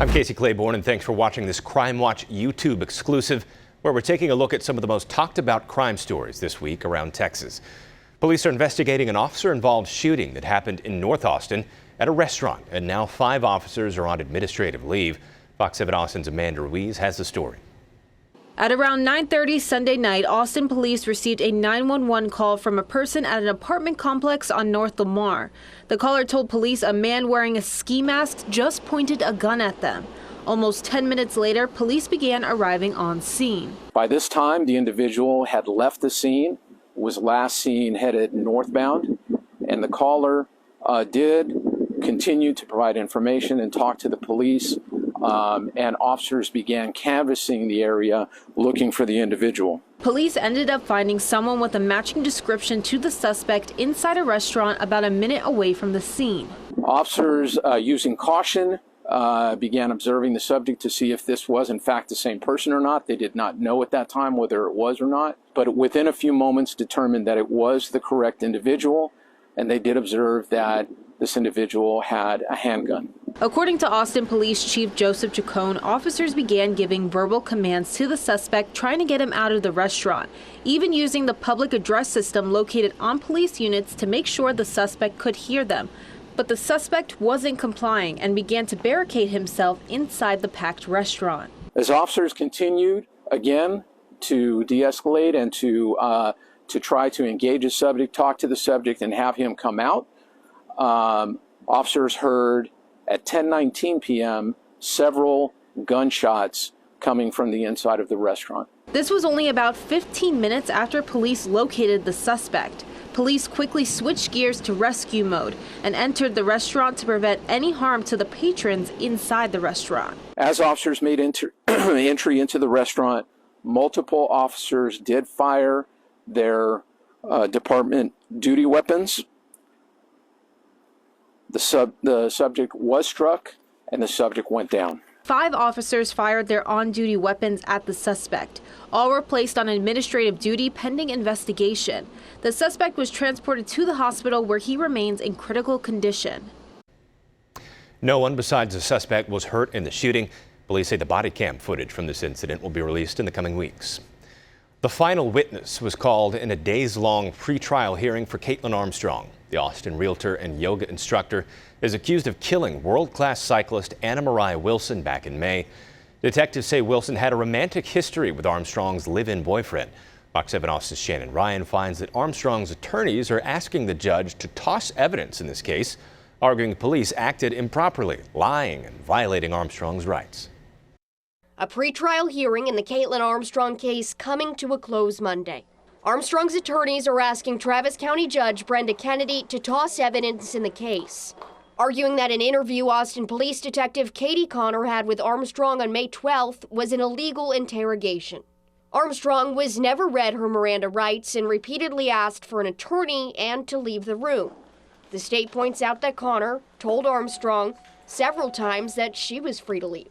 I'm Casey Claiborne, and thanks for watching this CrimeWatch YouTube exclusive, where we're taking a look at some of the most talked about crime stories this week around Texas. Police are investigating an officer-involved shooting that happened in North Austin at a restaurant, and now 5 officers are on administrative leave. Fox 7 Austin's Amanda Ruiz has the story. At around 9:30 Sunday night, Austin police received a 911 call from a person at an apartment complex on North Lamar. The caller told police a man wearing a ski mask just pointed a gun at them. Almost 10 minutes later, police began arriving on scene. By this time, the individual had left the scene, was last seen headed northbound, and the caller did continue to provide information and talk to the police. And officers began canvassing the area looking for the individual. Police ended up finding someone with a matching description to the suspect inside a restaurant about a minute away from the scene. Officers, using caution, began observing the subject to see if this was in fact the same person or not. They did not know at that time whether it was or not, but within a few moments determined that it was the correct individual, and they did observe that this individual had a handgun. According to Austin Police Chief Joseph Chacon, officers began giving verbal commands to the suspect, trying to get him out of the restaurant, even using the public address system located on police units to make sure the suspect could hear them. But the suspect wasn't complying and began to barricade himself inside the packed restaurant. As officers continued again to de-escalate and to try to engage the subject, talk to the subject, and have him come out, officers heard at 10:19 p.m. several gunshots coming from the inside of the restaurant. This was only about 15 minutes after police located the suspect. Police quickly switched gears to rescue mode and entered the restaurant to prevent any harm to the patrons inside the restaurant. As officers made entry into the restaurant, multiple officers did fire their department duty weapons. The subject was struck and the subject went down. 5 officers fired their on-duty weapons at the suspect. All were placed on administrative duty pending investigation. The suspect was transported to the hospital where he remains in critical condition. No one besides the suspect was hurt in the shooting. Police say the body cam footage from this incident will be released in the coming weeks. The final witness was called in a days-long pretrial hearing for Kaitlin Armstrong. The Austin realtor and yoga instructor is accused of killing world-class cyclist Anna Maria Wilson back in May. Detectives say Wilson had a romantic history with Armstrong's live-in boyfriend. Fox 7 Austin's Shannon Ryan finds that Armstrong's attorneys are asking the judge to toss evidence in this case, arguing police acted improperly, lying and violating Armstrong's rights. A pretrial hearing in the Kaitlin Armstrong case coming to a close Monday. Armstrong's attorneys are asking Travis County Judge Brenda Kennedy to toss evidence in the case, arguing that an interview Austin Police Detective Katie Connor had with Armstrong on May 12th was an illegal interrogation. Armstrong was never read her Miranda rights and repeatedly asked for an attorney and to leave the room. The state points out that Connor told Armstrong several times that she was free to leave.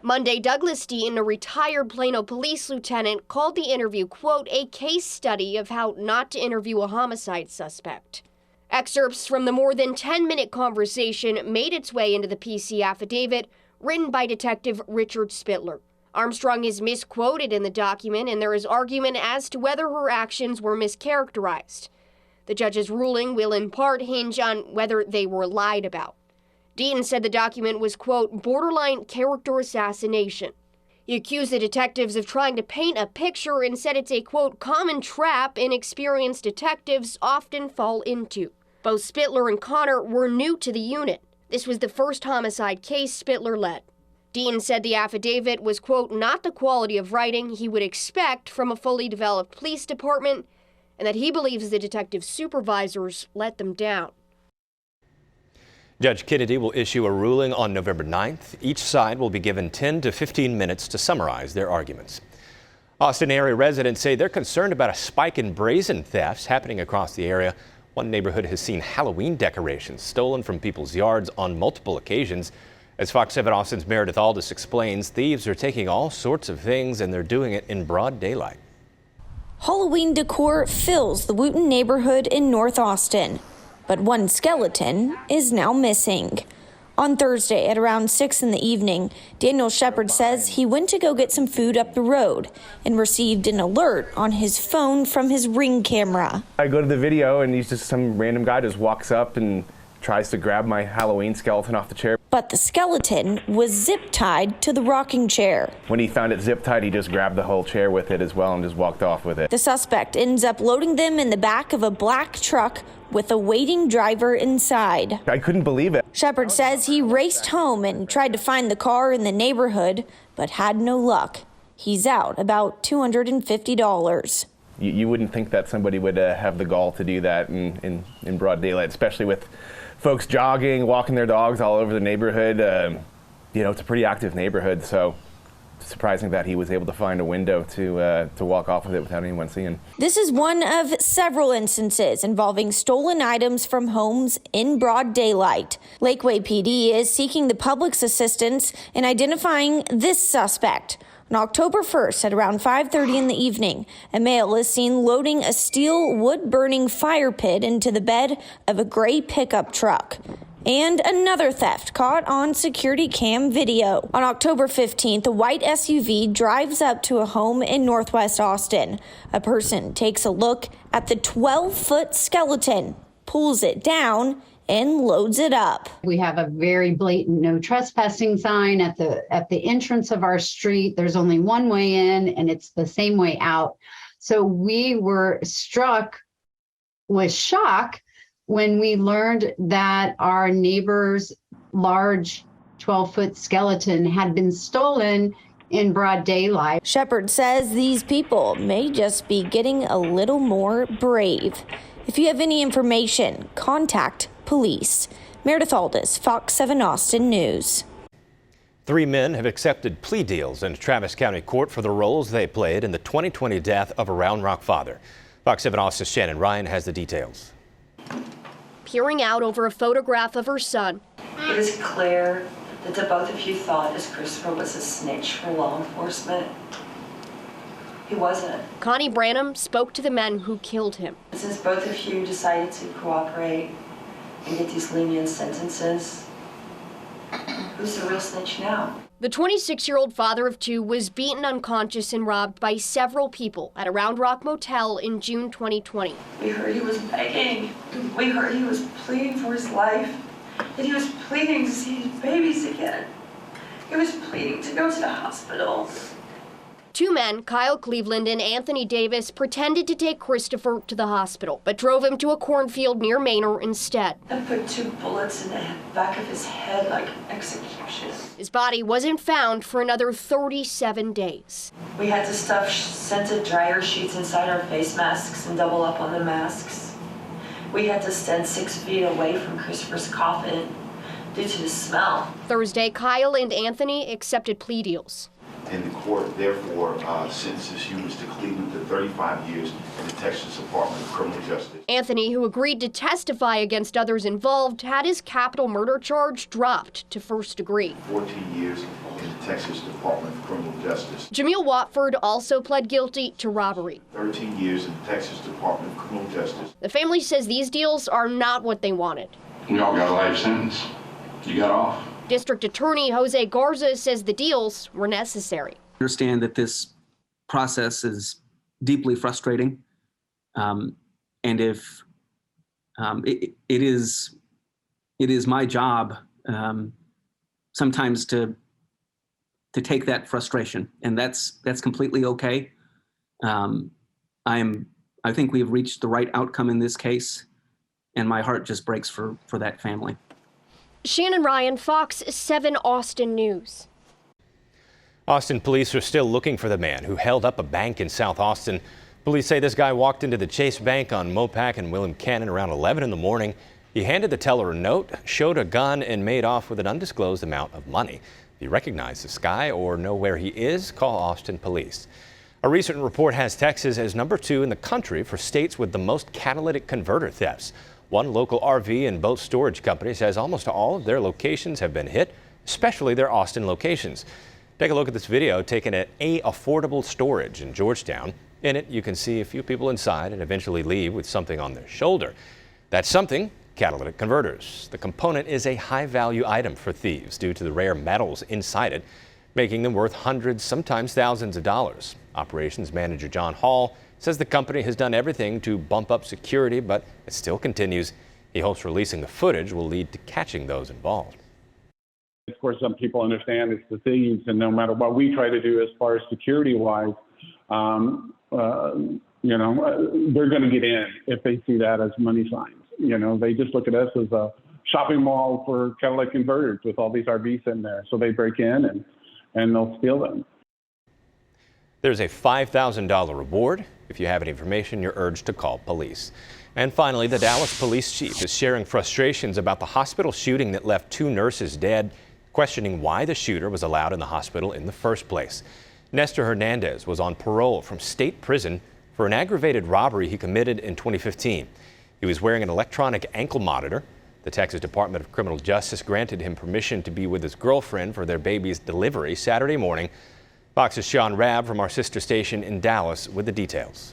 Monday, Douglas Dean, a retired Plano police lieutenant, called the interview, quote, a case study of how not to interview a homicide suspect. Excerpts from the more than 10-minute conversation made its way into the PC affidavit written by Detective Richard Spittler. Armstrong is misquoted in the document, and there is argument as to whether her actions were mischaracterized. The judge's ruling will in part hinge on whether they were lied about. Dean said the document was, quote, borderline character assassination. He accused the detectives of trying to paint a picture and said it's a, quote, common trap inexperienced detectives often fall into. Both Spittler and Connor were new to the unit. This was the first homicide case Spittler led. Dean said the affidavit was, quote, not the quality of writing he would expect from a fully developed police department, and that he believes the detective supervisors let them down. Judge Kennedy will issue a ruling on November 9th. Each side will be given 10 to 15 minutes to summarize their arguments. Austin area residents say they're concerned about a spike in brazen thefts happening across the area. One neighborhood has seen Halloween decorations stolen from people's yards on multiple occasions. As Fox 7 Austin's Meredith Aldis explains, thieves are taking all sorts of things and they're doing it in broad daylight. Halloween decor fills the Wooten neighborhood in North Austin, but one skeleton is now missing. On Thursday at around 6 in the evening, Daniel Shepard says he went to go get some food up the road and received an alert on his phone from his Ring camera. I go to the video and he's just some random guy just walks up and tries to grab my Halloween skeleton off the chair. But the skeleton was zip-tied to the rocking chair. When he found it zip-tied, he just grabbed the whole chair with it as well and just walked off with it. The suspect ends up loading them in the back of a black truck with a waiting driver inside. I couldn't believe it. Shepard says he raced home and tried to find the car in the neighborhood, but had no luck. He's out about $250. You wouldn't think that somebody would have the gall to do that in broad daylight, especially with folks jogging, walking their dogs all over the neighborhood. It's a pretty active neighborhood, so it's surprising that he was able to find a window to walk off with it without anyone seeing. This is one of several instances involving stolen items from homes in broad daylight. Lakeway PD is seeking the public's assistance in identifying this suspect. On October 1st at around 5:30 in the evening, a male is seen loading a steel wood-burning fire pit into the bed of a gray pickup truck. And another theft caught on security cam video. On October 15th, a white SUV drives up to a home in Northwest Austin. A person takes a look at the 12-foot skeleton, pulls it down, and loads it up. We have a very blatant no trespassing sign at the entrance of our street. There's only one way in and it's the same way out. So we were struck with shock when we learned that our neighbor's large 12-foot skeleton had been stolen in broad daylight. Shepard says these people may just be getting a little more brave. If you have any information, contact police. Meredith Aldis, Fox 7 Austin News. 3 men have accepted plea deals in Travis County Court for the roles they played in the 2020 death of a Round Rock father. Fox 7 Austin's Shannon Ryan has the details. Peering out over a photograph of her son. It is clear that the both of you thought as Christopher was a snitch for law enforcement. He wasn't. Connie Branham spoke to the men who killed him. Since both of you decided to cooperate and get these lenient sentences, who's the real snitch now? The 26-year-old father of 2 was beaten unconscious and robbed by several people at a Round Rock motel in June 2020. We heard he was begging. We heard he was pleading for his life. That he was pleading to see his babies again. He was pleading to go to the hospital. 2 men, Kyle Cleveland and Anthony Davis, pretended to take Christopher to the hospital, but drove him to a cornfield near Manor instead. And put 2 bullets in the back of his head like execution. His body wasn't found for another 37 days. We had to stuff scented dryer sheets inside our face masks and double up on the masks. We had to stand 6 feet away from Christopher's coffin due to the smell. Thursday, Kyle and Anthony accepted plea deals. And the court, therefore, sentences Mr. Cleveland to 35 years in the Texas Department of Criminal Justice. Anthony, who agreed to testify against others involved, had his capital murder charge dropped to first degree. 14 years in the Texas Department of Criminal Justice. Jameel Watford also pled guilty to robbery. 13 years in the Texas Department of Criminal Justice. The family says these deals are not what they wanted. We all got a life sentence. You got off. District Attorney Jose Garza says the deals were necessary. I understand that this process is deeply frustrating, and if it is my job sometimes to take that frustration, and that's completely okay. I think we have reached the right outcome in this case, and my heart just breaks for that family. Shannon Ryan, Fox 7 Austin News. Austin police are still looking for the man who held up a bank in South Austin. Police say this guy walked into the Chase Bank on Mopac and William Cannon around 11 in the morning. He handed the teller a note, showed a gun, and made off with an undisclosed amount of money. If you recognize this guy or know where he is, call Austin police. A recent report has Texas as number 2 in the country for states with the most catalytic converter thefts. One local RV and boat storage company says almost all of their locations have been hit, especially their Austin locations. Take a look at this video taken at A Affordable Storage in Georgetown. In it, you can see a few people inside and eventually leave with something on their shoulder. That something catalytic converters. The component is a high-value item for thieves due to the rare metals inside it, making them worth hundreds, sometimes thousands of dollars. Operations manager John Hall says the company has done everything to bump up security, but it still continues. He hopes releasing the footage will lead to catching those involved. Of course, some people understand it's the thieves, and no matter what we try to do as far as security-wise, they're going to get in if they see that as money signs. They just look at us as a shopping mall for catalytic converters with all these RVs in there. So they break in and they'll steal them. There's a $5,000 reward. If you have any information, you're urged to call police. And finally, the Dallas police chief is sharing frustrations about the hospital shooting that left 2 nurses dead, questioning why the shooter was allowed in the hospital in the first place. Nestor Hernandez was on parole from state prison for an aggravated robbery he committed in 2015. He was wearing an electronic ankle monitor. The Texas Department of Criminal Justice granted him permission to be with his girlfriend for their baby's delivery Saturday morning. Fox's Sean Rabb from our sister station in Dallas with the details.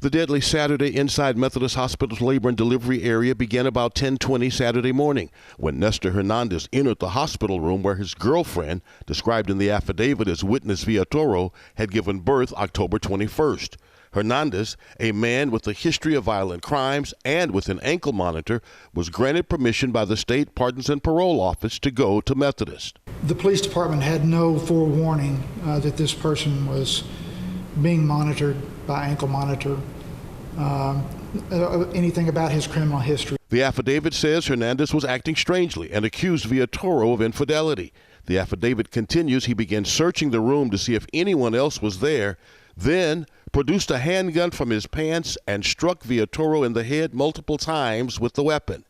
The deadly Saturday inside Methodist Hospital's labor and delivery area began about 10:20 Saturday morning when Nestor Hernandez entered the hospital room where his girlfriend, described in the affidavit as witness Villatoro, had given birth October 21st. Hernandez, a man with a history of violent crimes and with an ankle monitor, was granted permission by the State Pardons and Parole Office to go to Methodist. The police department had no forewarning that this person was being monitored by ankle monitor, anything about his criminal history. The affidavit says Hernandez was acting strangely and accused Villatoro of infidelity. The affidavit continues he began searching the room to see if anyone else was there, then produced a handgun from his pants and struck Villatoro in the head multiple times with the weapon.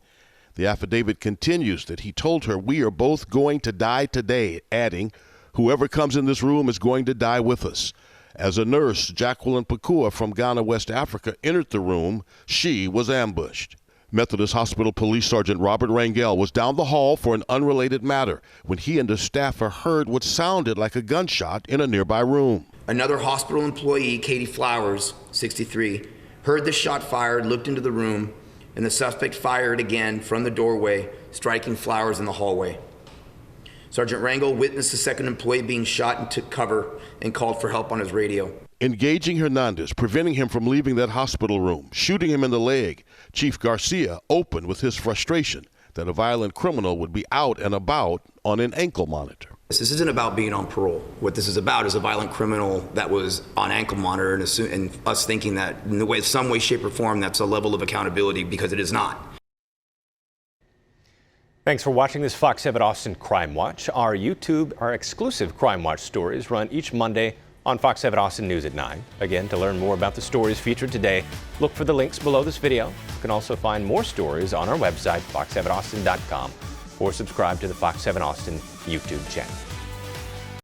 The affidavit continues that he told her, "We are both going to die today," adding, "Whoever comes in this room is going to die with us." As a nurse, Jacqueline Pakua from Ghana, West Africa, entered the room, she was ambushed. Methodist Hospital Police Sergeant Robert Rangel was down the hall for an unrelated matter when he and a staffer heard what sounded like a gunshot in a nearby room. Another hospital employee, Katie Flowers, 63, heard the shot fired, looked into the room, and the suspect fired again from the doorway, striking Flowers in the hallway. Sergeant Rangel witnessed the second employee being shot and took cover and called for help on his radio. Engaging Hernandez, preventing him from leaving that hospital room, shooting him in the leg, Chief Garcia opened with his frustration that a violent criminal would be out and about on an ankle monitor. This isn't about being on parole. What this is about is a violent criminal that was on ankle monitor and us thinking that in some way, shape, or form, that's a level of accountability, because it is not. Thanks for watching this Fox 7 Austin Crime Watch. Our exclusive Crime Watch stories run each Monday on Fox 7 Austin News at 9. Again, to learn more about the stories featured today, look for the links below this video. You can also find more stories on our website, fox7austin.com, or subscribe to the Fox 7 Austin YouTube channel.